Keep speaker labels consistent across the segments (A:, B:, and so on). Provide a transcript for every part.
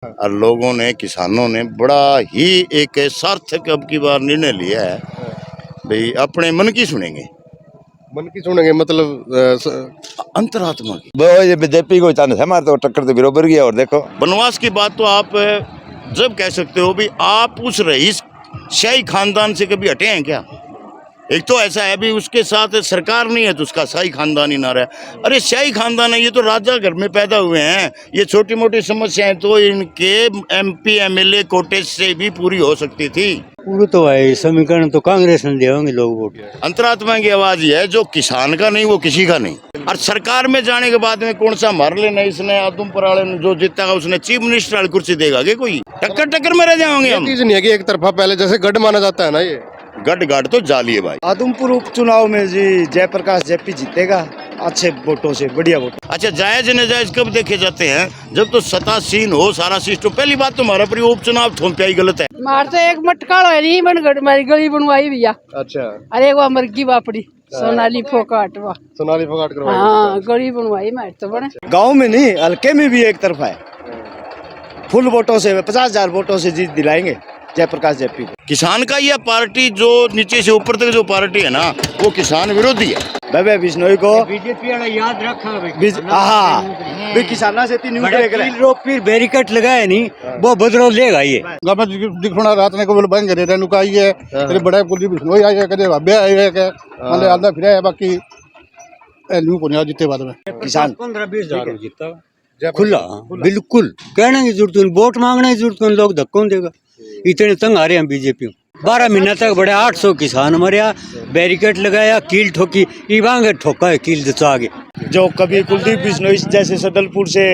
A: और लोगों ने, किसानों ने बड़ा ही एक सार्थक अब की बार निर्णय लिया है भाई, अपने मन की सुनेंगे।
B: मन की सुनेंगे मतलब
A: अंतरात्मा की।
C: वो ये बीजेपी को चांस है, हमारे तो टक्कर तो बराबर गया। और देखो
A: वनवास की बात तो आप जब कह सकते हो भी, आप उस रईस शाही खानदान से कभी हटे हैं क्या? एक तो ऐसा है भी उसके साथ सरकार नहीं है तो उसका शाही खानदान ही ना रहा। अरे शाही खानदान है, ये तो राजा घर में पैदा हुए हैं। ये छोटी मोटी समस्याएं तो इनके एमपी एमएलए कोटे से भी पूरी हो सकती थी।
D: पूरा तो है समीकरण तो कांग्रेस ने दिया होंगे लोग वोट।
A: अंतरात्मा की आवाज ये है, जो किसान का नहीं वो किसी का नहीं। और सरकार में जाने के बाद में कौन सा मार लेना, इसने आदमपुर वाले ने जो जीतेगा उसने चीफ मिनिस्टर वाली कुर्सी देगा कि कोई टक्कर टक्कर में रह जाओगे हम।
B: चीज नहीं है कि एक तरफा पहले जैसे गढ़ माना जाता है ना, ये
A: गढ़ तो जाली है भाई।
D: आदमपुर उपचुनाव में जी जयप्रकाश जेपी जीतेगा अच्छे वोटों से, बढ़िया वोट।
A: अच्छा, जायज नाजायज कब देखे जाते हैं? जब तो सतासीन हो सारा सिस्टम। पहली बात तो हमारा पर उपचुनाव थोपिया ही गलत है।
E: मार तो एक मटका नहीं बन मारी गली बनवाई भैया।
B: अच्छा,
E: अरे वो मरगी बापड़ी सोनाली फोकाट वाह,
B: सोनाली फोगाट करवाई।
E: हाँ गली बनवाई मार तो बने।
D: गांव में नहीं, हल्के में भी एक तरफा है। फुल वोटों से 50,000 वोटों से जीत दिलाएंगे जयप्रकाश जेपी को।
A: किसान का यह पार्टी जो नीचे से ऊपर तक जो पार्टी है ना, वो किसान विरोधी है।
D: भव्य बिश्नोई को
E: बीजेपी वाला याद रखा
D: भी किसाना से तीन फिर बैरिकेड लगाए नहीं, वो बदलाव लेगा ये।
F: दिखना रात ने को बंद करे रेणु का आई है, तेरे बड़े कुलदीप बिश्नोई आई है, कदे भाबे आई है के मतलब आंदा फिरा है। बाकी न्यू को नहीं जीते बाद में
D: किसान 15-20,000 जीता खुला, बिल्कुल कहने की जरूरत नहीं, वोट मांगने की जरूरत नहीं, लोग धक्कों देगा। इतने तंग आ रहे हैं बीजेपी 12 महीना तक बड़े 800 किसान मरिया, बैरिकेड लगाया, कील ठोकी, इवांगे ठोका है कील दे आगे। जो कभी कुलदीप बिश्नोई जैसे सदलपुर से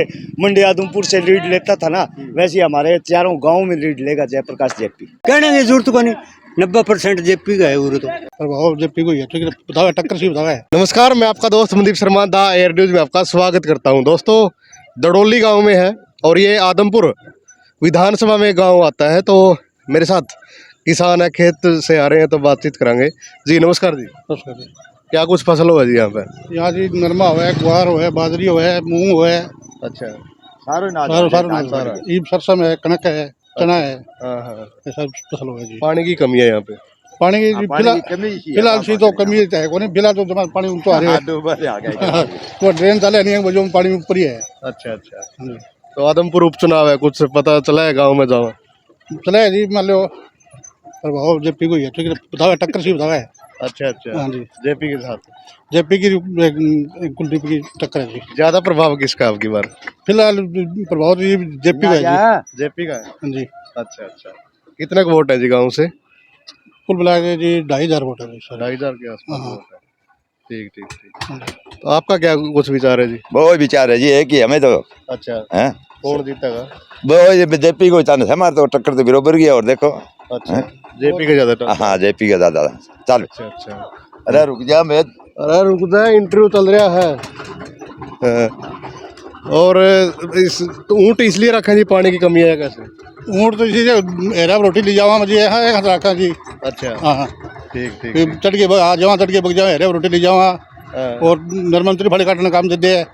D: मंडी आदमपुर से लीड लेता था ना, वैसे हमारे चारों गांव में लीड लेगा जयप्रकाश जेपी। कहने की जरूरत को नहीं, 90% जेपी का है वो तो।
F: प्रभाव जेपी को ही है, ठीक है, बताओ टक्कर सी बताओ है।
B: नमस्कार, मैं आपका दोस्त मनदीप शर्मा दा एयर न्यूज में आपका स्वागत करता हूं। दोस्तों, दड़ोली गांव में है और ये आदमपुर विधानसभा में गांव आता है। तो मेरे साथ किसान है, खेत से आ रहे हैं, तो बातचीत करांगे। जी नमस्कार जी। क्या कुछ फसल हुआ जी यहाँ पे?
F: यहाँ जी नरमा हुआ है, गुआर हुआ है, बाजरी हुआ है, मूंग हुआ है।
B: अच्छा,
F: सारा ईब सरसम है, कनक है, चना है, ये सब फसल हुआ है जी।
B: पानी की कमी है यहाँ पे?
F: पानी की फिलहाल सी तो कमी है को नहीं, फिलहाल तो जमा पानी तो आ रहा है। तो ड्रेन चले नहीं है, वजह पानी ऊपर ही है।
B: अच्छा अच्छा, तो आदमपुर उपचुनाव है, कुछ पता चला है गाँव में? जाओ
F: चला है जी, मान लो प्रभाव जेपी को ही है, ठीक है, बताओ टक्कर सी बताओ है।
B: अच्छा अच्छा,
F: हाँ जी,
B: जेपी के साथ
F: जेपी की कुलदीप की टक्कर है जी।
B: ज्यादा प्रभाव किसका आपकी बार?
F: फिलहाल प्रभाव तो ये जेपी का है जी।
B: जेपी का है?
F: हाँ जी।
B: अच्छा अच्छा, कितने का वोट है जी गाँव से?
F: कुल मिला के जी 2,500 वोट है जी।
B: 2,500 के आसपास
F: हाँ।
B: वोट है। ठीक ठीक ठीक। तो आपका क्या कुछ विचार है जी?
C: वो विचार है जी है कि हमें तो
B: अच्छा,
C: है
B: कौन जीतेगा?
C: वो ये बीजेपी को चांस है, हमारे तो टक्कर तो बराबर गया। और देखो
B: अच्छा, जेपी के ज्यादा?
C: हाँ, जेपी का ज्यादा। चल
B: अच्छा अच्छा,
C: अरे रुक जा, मैं
B: अरे रुक जा, इंटरव्यू चल रहा है। और इस ऊँट इसलिए रखा जी, पानी की कमी है कैसे?
F: ऊँट तो इसी हेरा रोटी ले जावा मुझे है रखा जी।
B: अच्छा,
F: हाँ,
B: ठीक ठीक।
F: चढ़ के आ जावा, चढ़ के बग जावा, हेरा रोटी ले जावा और नरमंत्री फड़े काटने काम दे दे।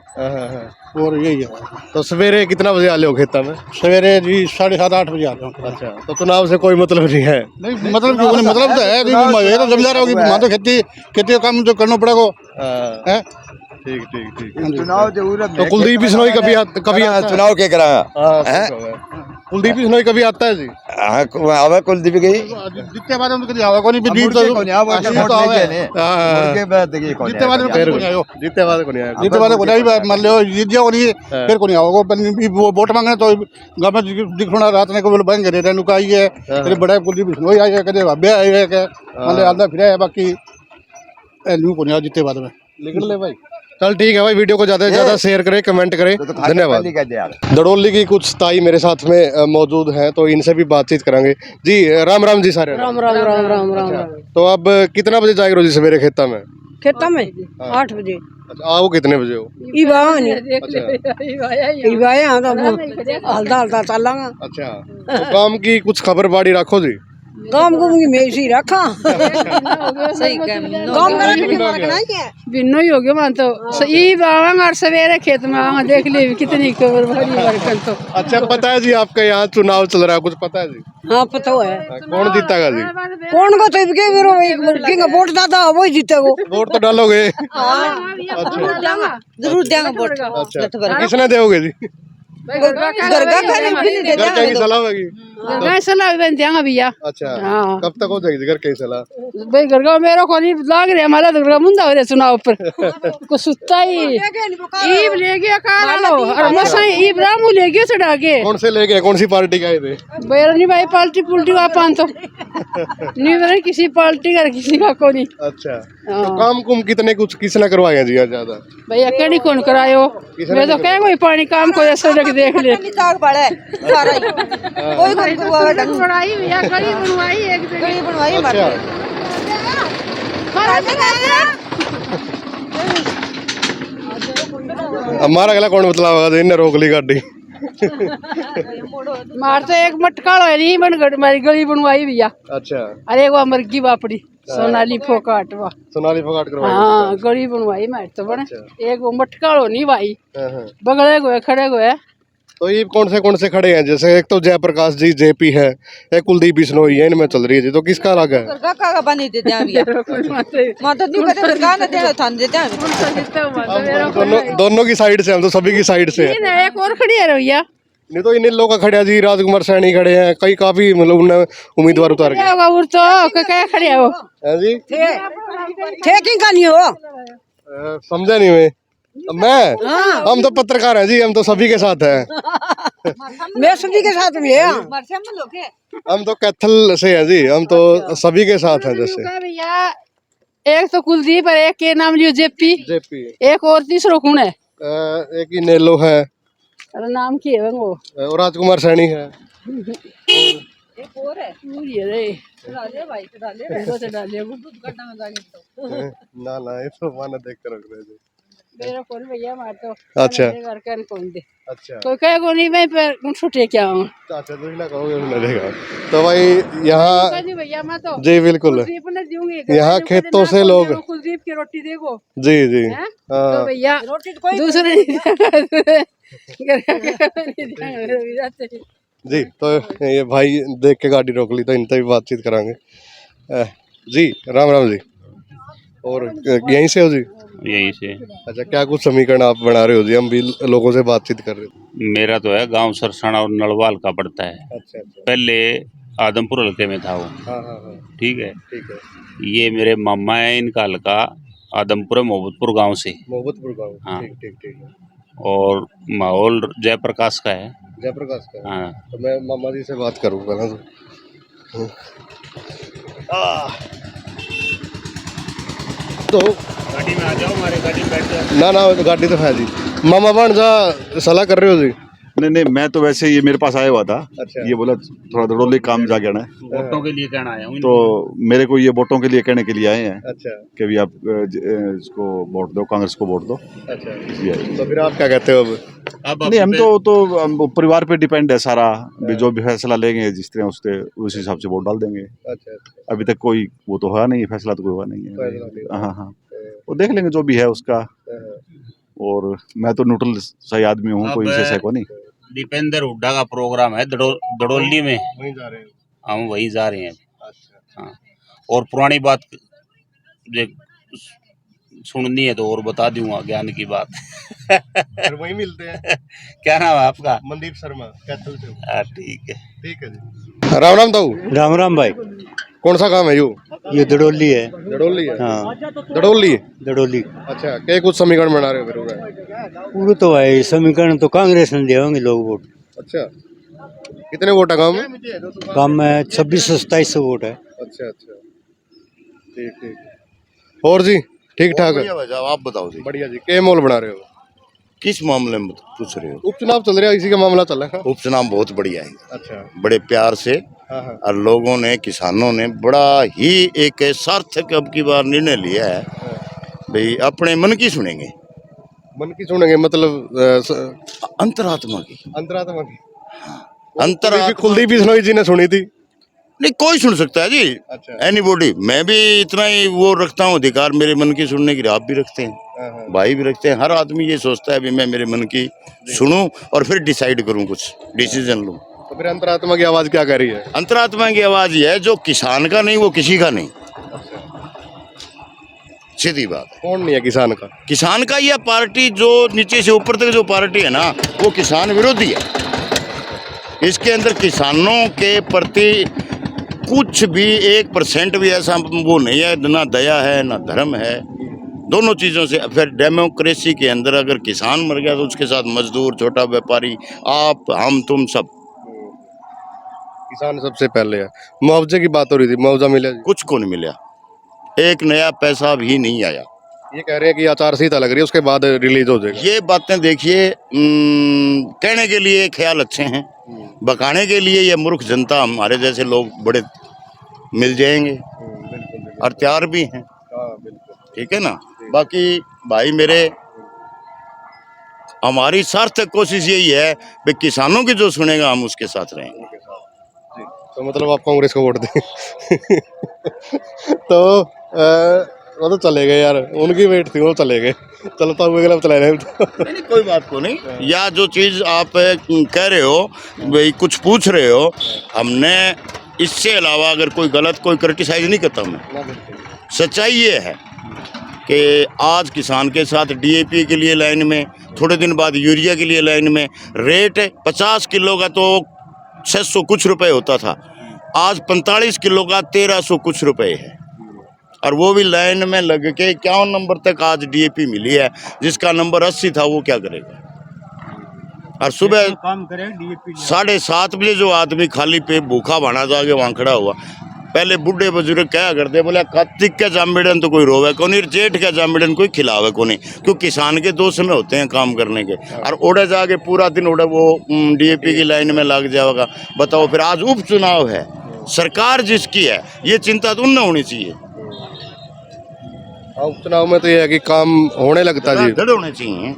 F: और यही है।
B: तो सवेरे कितना बजे आ लो खेता में?
F: सवेरे जी 7:30-8 बजे आता हूँ।
B: अच्छा, तो चुनाव से कोई मतलब नहीं है?
F: नहीं मतलब क्यों नहीं, मतलब तो है, ये तो जमींदार होगी, वहाँ तो खेती का काम जो करना पड़ेगा।
B: ठीक ठीक ठीक।
C: चुनाव जरूरत
B: तो कुलदीप बिश्नोई कभी
C: चुनाव क्या करा
B: कुलदीप बिश्नोई कभी आता है जी?
C: आवे कुलदीप गई
F: जितने बाद हम कभी आवा को नहीं, जीते बाद को नहीं आया, जीते बाद को नहीं, मान लो जीत जाओ नहीं फिर को नहीं आओगे। वो वोट मांगने तो गाँव में दिखना रात ने को बंद करे रेणु का आई है, तेरे बड़े कुलदीप बिश्नोई आई है, कदे भाबे आई है के मतलब आंदा फिरा है। बाकी न्यू को नहीं जीते बाद में
B: लिख ले भाई। चल ठीक है भाई, वीडियो को ज्यादा से ज्यादा शेयर करें, कमेंट करें, धन्यवाद। दड़ोली की कुछ ताई मेरे साथ में मौजूद हैं, तो इनसे भी बातचीत करेंगे। जी राम राम जी सारे।
E: राम राम राम राम राम।
B: तो अब कितना बजे जाएगा रोजी सवेरे खेता में?
E: खेता में 8 बजे।
B: अच्छा, आओ कितने बजे हो?
E: हल्दा हल्दा चलांगा।
B: अच्छा, तो काम की कुछ खबर बाड़ी रखो जी।
G: काम को मैं इसी रखा सही काम करा के रखना है
E: बिन्नो ही हो गया मान तो ई आवांगा और सवेरे खेत में आवांगा देख ले कितनी खबर भरी बरकन तो।
B: अच्छा, पता है जी आपका यहाँ चुनाव चल रहा है, कुछ पता है जी?
G: हाँ पता है
B: कौन जीतेगा जी?
G: कौन को तो के विरो किंग वोट दादा वो ही जीतेगा।
B: वोट तो डालोगे?
G: जरूर देंगे वोट।
B: अच्छा, किसने दोगे जी?
G: घर का खाने भी नहीं
B: घर
G: देते
B: की सलाह होगी?
E: घर सलाह बन देंगे भैया।
B: अच्छा,
E: हाँ।
B: कब तक हो जाएगी घर की सलाह?
E: भाई घर का मेरा को नहीं लाग रहा हमारा तो घर का मुंडा हो रहा चुनाव पर को सुत्ता ही ईब ले गया कालो और मसा ईब रामू ले गया चढ़ा के।
B: कौन से ले गए, कौन सी पार्टी का थे?
E: बैरनी भाई पार्टी पुल्टी वापन तो नहीं मेरे किसी पार्टी का किसी का को नहीं।
B: अच्छा, तो काम कुम कितने कुछ किसने करवाए हैं जी यहाँ ज्यादा?
E: भैया कड़ी कौन करायो मैं तो कह कोई पानी काम को ऐसे देख ले
G: कोई
E: बनवाई भैया कड़ी बनवाई एक दिन
G: बनवाई
B: अच्छा, हमारा अगला कौन बतला होगा? इन्हें रोक ली गाड़ी।
E: मार तो एक मटकाड़ो है नहीं बन मारी गली बनवाई भैया।
B: अच्छा,
E: अरे वो मरगी बापड़ी सोनाली फोकाट वा
B: सोनाली फोकाट करवाई?
E: हाँ गली बनवाई मार तो बने एक वो मटकाड़ो नहीं भाई
B: हाँ, हाँ।
E: बगड़े गए खड़े गए।
B: तो ये कौन से खड़े हैं? जैसे एक तो जयप्रकाश जी जेपी है, एक कुलदीप बिश्नोई है, इनमें चल रही है जी, तो किसका अलग है?
G: का बनी देते हैं भैया माता न्यू कहते हैं गाना देना थान देते हैं
B: दोनों की साइड से, हम तो सभी की साइड से है।
E: एक और खड़ी है भैया
B: नहीं तो इन लोगों का खड़े हैं जी, राजकुमार सैनी खड़े हैं, कई काफी मतलब उन्हें उम्मीदवार उतार के।
E: होगा वो तो क्या खड़े है वो
B: है जी?
G: ठेकिंग का नहीं हो
B: समझा नहीं मैं हम तो पत्रकार हैं जी, हम तो सभी के साथ हैं।
G: मैं सभी के साथ भी है
B: हम तो कैथल से हैं जी, हम तो सभी के साथ हैं। जैसे
E: भैया एक तो कुलदीप है, एक के नाम लियो जेपी, एक और तीसरो कौन है?
B: एक ही नेलो है,
E: अरे नाम की है वो?
B: और राजकुमार सैनी है।
G: एक और है
E: रे
G: डाले भाई डाले
E: तो डालिए वो
B: ना ये तो माना देख कर रख रहे थे।
E: मेरा कौन भैया मार तो
B: अच्छा,
E: घर का कौन दे
B: अच्छा,
E: कोई कहे को नहीं मैं पर छुटे क्या हूं।
B: अच्छा तो ना कहोगे ना देगा तो भाई यहाँ
E: भैया मैं तो
B: जी बिल्कुल यहाँ खेतों से लोग
E: कुलदीप की रोटी देखो
B: जी जी
E: हाँ
B: हाँ
E: भैया दूसरे
B: जी। तो ये भाई देख के गाड़ी रोक ली तो इनसे भी बातचीत करांगे। जी राम राम जी, और यहीं से हो जी?
H: यहीं से।
B: अच्छा, क्या कुछ समीकरण आप बना रहे हो जी? हम भी लोगों से बातचीत कर रहे थे।
H: मेरा तो है गांव सरसना और नलवाल का पड़ता है।
B: अच्छा अच्छा,
H: पहले आदमपुर हल्के में था वो।
B: हाँ हाँ हाँ,
H: ठीक है।
B: ठीक है।
H: ये मेरे मामा है, इनका हल्का आदमपुर मोहब्बतपुर गांव से।
B: मोहब्बतपुर गाँव?
H: हाँ।
B: ठीक ठीक ठीक है।
H: और माहौल जयप्रकाश का है।
B: जयप्रकाश का?
H: हाँ।
B: तो मैं मामा जी से बात करूँगा ना तो
H: गाड़ी में आ जाओ, हमारे गाड़ी में बैठ जाओ।
B: ना गाड़ी तो है जी। मामा भांजा सलाह कर रहे हो जी?
I: नहीं मैं तो वैसे ये मेरे पास आया हुआ था।
B: अच्छा।
I: ये बोला थोड़ा दड़ोली काम जा गया ना,
H: वोटों के लिए कहना आया हूँ।
I: तो मेरे को ये वोटों के लिए कहने के लिए आए हैं।
B: अच्छा,
I: कि भी आप इसको वोट दो, कांग्रेस को वोट दो।
B: अच्छा,
I: इसलिए आए।
B: तो फिर आप क्या कहते हो अब?
I: नहीं हम तो परिवार पे डिपेंड है सारा, भी जो भी फैसला लेंगे जिस तरह उस हिसाब से वोट डाल देंगे।
B: अच्छा,
I: अभी तक कोई वो तो हुआ नहीं, फैसला तो कोई हुआ नहीं है। हाँ हाँ, वो देख लेंगे जो भी है उसका। और मैं तो न्यूट्रल सही आदमी हूँ, कोई विशेष है को नहीं।
H: दीपेंद्र हुड्डा का प्रोग्राम है दड़ोली में,
B: वहीं जा रहे हैं
H: हम वहीं जा रहे हैं।
B: अच्छा,
H: हाँ, और पुरानी बात सुननी है तो और बता दूंगा, ज्ञान की बात।
B: फिर वहीं मिलते हैं।
H: क्या नाम है आपका?
B: मनदीप शर्मा, कैथल से।
H: ठीक है।
B: ठीक है जी। राम राम ताऊ।
D: राम राम भाई।
B: कौन सा काम है
D: ये दड़ोली है।
B: दड़ोली है?
D: हाँ
B: दड़ोली।
D: दड़ोली।
B: अच्छा, क्या कुछ समीकरण बना रहे हो फिर?
D: पूरे तो भाई समीकरण तो कांग्रेस ने दिए होंगे लोग वोट।
B: अच्छा, कितने वोट है गाँव में?
D: गाँव में 2627 वोट है।
B: अच्छा अच्छा, ठीक ठीक। और जी ठीक ठाक है?
A: आप बताओ जी।
B: बढ़िया जी। क्या मोल बना रहे हो?
A: किस मामले में पूछ रहे हो?
B: उपचुनाव चल रहा है, इसी का मामला चल रहा है।
A: उपचुनाव बहुत बढ़िया है।
B: अच्छा,
A: बड़े प्यार से
B: हाँ हाँ,
A: और लोगों ने, किसानों ने बड़ा ही एक सार्थक अब की बार निर्णय लिया है भाई, अपने मन की सुनेंगे।
B: मन की सुनेंगे मतलब
A: अंतरात्मा की।
B: अंतरात्मा की?
A: अंतरात्मा
B: कुलदीप बिश्नोई जी ने सुनी थी।
A: नहीं कोई सुन सकता है जी,
B: अच्छा।
A: एनीबॉडी। मैं भी इतना ही वो रखता हूँ अधिकार मेरे मन की सुनने की, आप भी रखते हैं, भाई भी रखते हैं। हर आदमी ये सोचता है भी मैं मेरे मन की सुनूं और फिर डिसाइड करूं, कुछ डिसीजन लूं।
B: तो फिर अंतरात्मा की आवाज क्या कह रही है?
A: अंतरात्मा की आवाज ये है, जो किसान का नहीं वो किसी का नहीं, सीधी बात है।
B: कौन नहीं है किसान का?
A: किसान का यह पार्टी जो नीचे से ऊपर तक जो पार्टी है ना, वो किसान विरोधी है। इसके अंदर किसानों के प्रति कुछ भी 1% भी ऐसा वो नहीं है, ना दया है ना धर्म है, दोनों चीज़ों से। फिर डेमोक्रेसी के अंदर अगर किसान मर गया तो उसके साथ मजदूर, छोटा व्यापारी, आप, हम, तुम सब।
B: किसान सबसे पहले है। मुआवजे की बात हो रही थी, मुआवजा मिला जी?
A: कुछ को नहीं मिला, एक नया पैसा भी नहीं आया।
B: ये कह रहे हैं कि आचार संहिता लग रही है, उसके बाद रिलीज हो जाएगा।
A: ये बातें देखिए, कहने के लिए ख्याल अच्छे हैं, बकाने के लिए ये मूर्ख जनता, हमारे जैसे लोग बड़े मिल जाएंगे, और तैयार भी हैं, ठीक है ना। बाकी भाई मेरे, हमारी सार्थक कोशिश यही है कि किसानों की जो सुनेगा हम उसके साथ रहेंगे।
B: तो मतलब आप कांग्रेस को वोट दें? तो वो तो चले गए यार, उनकी वेट थी, वो चले गए। चलता हुए गलत चला रहे
A: नहीं, कोई बात को नहीं। या जो चीज़ आप कह रहे हो भाई, कुछ पूछ रहे हो, हमने इससे अलावा अगर कोई गलत कोई क्रिटिसाइज नहीं करता मैं। सच्चाई ये है कि आज किसान के साथ डीएपी के लिए लाइन में, थोड़े दिन बाद यूरिया के लिए लाइन में। रेट 50 किलो का तो 600 कुछ रुपए होता था, आज 45 किलो का 1300 कुछ रुपए है, और वो भी लाइन में लग के 51 नंबर तक आज डीएपी मिली है। जिसका नंबर 80 था वो क्या करेगा? और सुबह
D: काम करे डीएपी
A: 7:30 बजे जो आदमी खाली पे भूखा भाना जाके वहाँ खड़ा हुआ, पहले बूढ़े बुजुर्ग क्या करते, बोले कार्तिक के जामबिड़न तो कोई रोवे को नहीं, जेठ के जामबिड़न कोई खिलावे को नहीं, क्योंकि किसान के 2 समय होते हैं काम करने के, और उड़े जाके पूरा दिन उड़े वो डीएपी की लाइन में लग जाएगा। बताओ, फिर आज उपचुनाव है, सरकार जिसकी है, ये चिंता तो उन्हें होनी चाहिए।
B: उपचुनाव में तो ये है कि काम होने लगता जी,
A: धड़ होने चाहिए,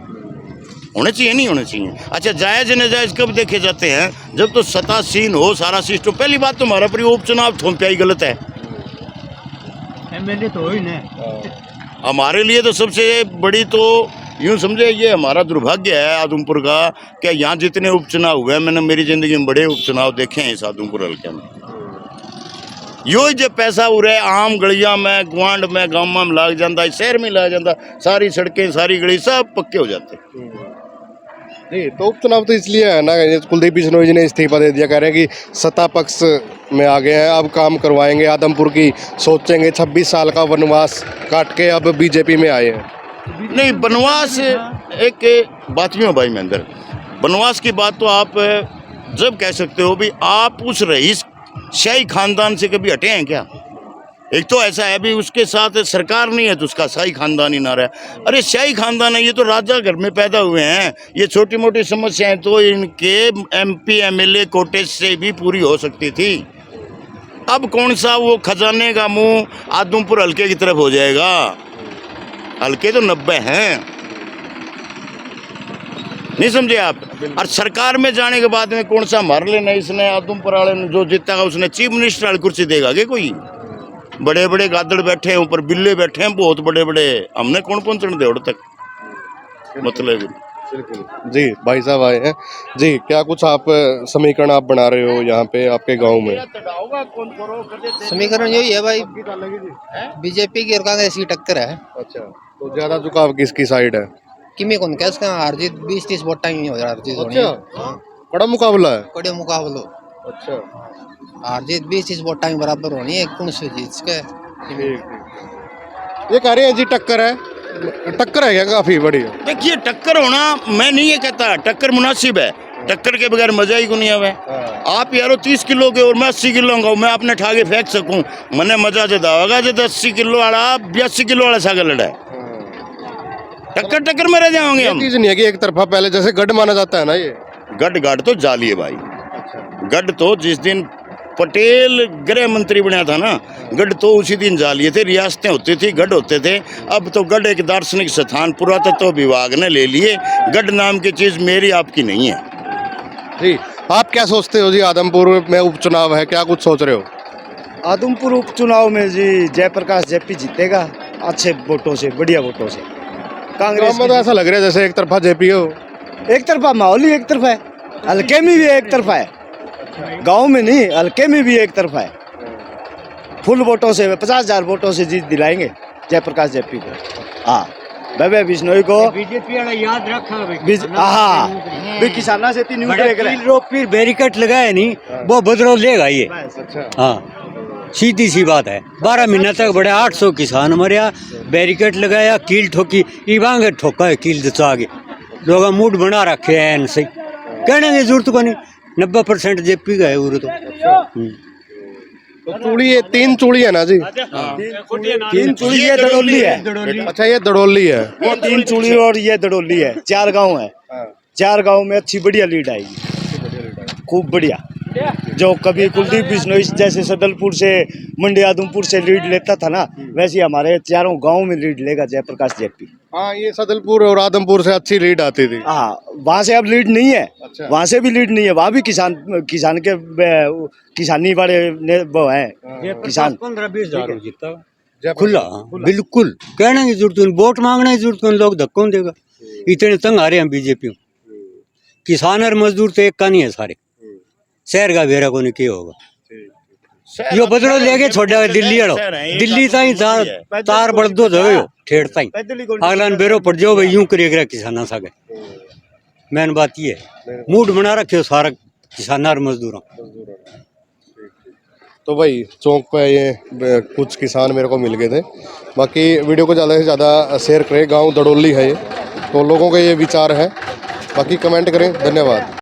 A: होने चाहिए, नहीं होने चाहिए। अच्छा, जायज नाजायज कब देखे जाते हैं? जब तो सत्तासीन हो सारा सिस्टम। पहली बात तो हमारा पूरी उपचुनाव थोपया ही गलत है,
D: एमएलए तो हो ही ना।
A: हमारे लिए तो सबसे बड़ी तो यूं समझे, ये हमारा दुर्भाग्य है आदमपुर का कि यहाँ जितने उपचुनाव हुए, मैंने मेरी जिंदगी में बड़े उपचुनाव देखे हैं इस आदमपुर हल्के में। यो जो पैसा उरे आम गलियां में, गुआंढ में, गाँव में लग जाता, शहर में लग जाता, सारी सड़कें, सारी गली सब पक्के हो जाते।
B: नहीं तो उपचुनाव तो इसलिए है ना, कुलदीप बिश्नोई जी ने इस्तीफा दे दिया, कह रहे हैं कि सत्ता पक्ष में आ गए हैं, अब काम करवाएंगे, आदमपुर की सोचेंगे। 26 साल का वनवास काट के अब बीजेपी में आए हैं।
A: नहीं, वनवास एक बात में हो भाई महेंद्र, वनवास की बात तो आप जब कह सकते हो भी, आप उस रईस शाही खानदान से कभी हटे हैं क्या? एक तो ऐसा है भी उसके साथ सरकार नहीं है तो उसका शाही खानदान ही ना रहा। अरे शाही खानदान है, ये तो राजा घर में पैदा हुए हैं, ये छोटी मोटी समस्याएं तो इनके एमपी एमएलए कोटे से भी पूरी हो सकती थी। अब कौन सा वो खजाने का मुंह आदमपुर हल्के की तरफ हो जाएगा? हल्के तो 90 हैं, नहीं समझे आप। और सरकार में जाने के बाद में कौन सा मार लेना इसने, आदमपुर वाले ने जो जीता उसने चीफ मिनिस्टर वाली कुर्सी देगा क्या कोई? बड़े बड़े गादड़ बैठे हैं, ऊपर बिल्ले बैठे हैं बहुत बड़े बड़े, हमने कौन पहुंचने दे तक, मतलब।
B: जी भाई साहब आए हैं जी, क्या कुछ आप समीकरण आप बना रहे हो यहाँ पे आपके गांव में?
J: समीकरण यही है भाई, बीजेपी की और कांग्रेस की टक्कर है।
B: अच्छा, तो ज्यादा झुकाव किसकी साइड है?
J: किमी कौन क्या इसका हार जीत 20-30 वोट टाइम ही हो रहा है।
B: अच्छा, बड़ा मुकाबला है।
J: बड़े मुकाबलो।
B: अच्छा,
J: हार जीत 20-30 वोट टाइम बराबर होनी है, कौन सी जीत के।
B: ये कह रहे हैं जी टक्कर है, टक्कर है क्या काफी बड़ी?
A: देखिए, टक्कर होना मैं नहीं ये कहता, टक्कर मुनासिब है, टक्कर के बगैर मजा ही को नहीं आवे। आप यारो 30 किलो के और मैं 80 किलो का, मैं अपने ठागे फेंक सकूं, मैंने मजा ज्यादा होगा जब 80 किलो वाला 82 किलो वाला सागर लड़ा है, टक्कर टक्कर में रह जाओगे हम।
B: चीज नहीं है कि एक तरफा, पहले जैसे गढ़ माना जाता है ना, ये
A: गढ़ तो जाली है भाई। गढ़ तो जिस दिन पटेल गृह मंत्री बना था ना, गढ़ तो उसी दिन जालिए थे, रियासतें होती थी, गढ़ होते थे। अब तो गढ़ एक दार्शनिक स्थान पुरातत्व विभाग ने ले लिए, गढ़ नाम की चीज मेरी आपकी नहीं है।
B: जी, आप क्या सोचते हो जी, आदमपुर में उपचुनाव है, क्या कुछ सोच रहे हो?
K: आदमपुर उपचुनाव में जी जयप्रकाश जेपी जीतेगा अच्छे वोटों से, बढ़िया वोटों से। कांग्रेस
B: में तो ऐसा लग रहा है जैसे एक तरफा जेपी हो।
K: एक तरफा माहौल ही एक तरफा है, हल्के में भी एक तरफा है, गांव में नहीं, हल्के में भी एक तरफा है। फुल वोटों से 50,000 वोटों से जीत दिलाएंगे जयप्रकाश जेपी को। हाँ, भव्य बिश्नोई को
D: बीजेपी वाला याद रखा
K: हाँ भी किसाना से तीन
D: फिर बैरिकेड लगाया नहीं, वो बदलाव लेगा ये। हाँ, सीधी सी बात है। 12 महीना तक बड़े 800 किसान मरिया, बैरिकेड लगाया, कील ठोकी, इवांगे ठोका है कील दचा आगे, लोग मूड बना रखे हैं इनसे, कहने की जरूरत को नहीं। 90% जेपी का है वो
B: तो चूड़ी है, 3 चूड़ी है ना जी?
K: 3 चूड़ी, ये दड़ोली है।
B: अच्छा, ये दड़ोली है।
K: वो 3 चूड़ी और ये दड़ोली है। 4 गांव है, 4 गांव में अच्छी बढ़िया लीड आएगी, खूब बढ़िया। जो कभी कुलदीप बिश्नोई जैसे सदलपुर से, मंडी आदमपुर से लीड लेता था ना, वैसे हमारे चारों गांव में लीड लेगा जयप्रकाश जेपी।
B: हाँ, ये सदलपुर और आदमपुर से अच्छी लीड आती थी।
K: हाँ, वहाँ से अब लीड नहीं है। अच्छा। वहाँ से भी लीड नहीं है, वहाँ भी किसान के किसानी वाले वो हैं किसान।
D: 15-20 हजार जीता खुला, बिल्कुल कहने की जरूरत नहीं, वोट मांगने की जरूरत नहीं, लोग धक्कों देगा। इतने तंग आ रहे हैं बीजेपी। किसान और मजदूर तो एक का नहीं है सारे, शहर का बेरा को नहीं क्या होगा। यो बदलो लेके छोड़ा दिल्ली वालों, दिल्ली ताई तार बढ़ दो धो ठेड़ ताई अगला बेरो पड़ जाओ भाई, यूं करिएगा किसाना सा गए। मेन बात ये है, मूड बना रखे हो सारा किसान और मजदूरों।
B: तो भाई चौक पे ये कुछ किसान मेरे को मिल गए थे। बाकी वीडियो को ज़्यादा से ज़्यादा शेयर करें। गांव दड़ोली है ये, तो लोगों के ये विचार है, बाकी कमेंट करें। धन्यवाद।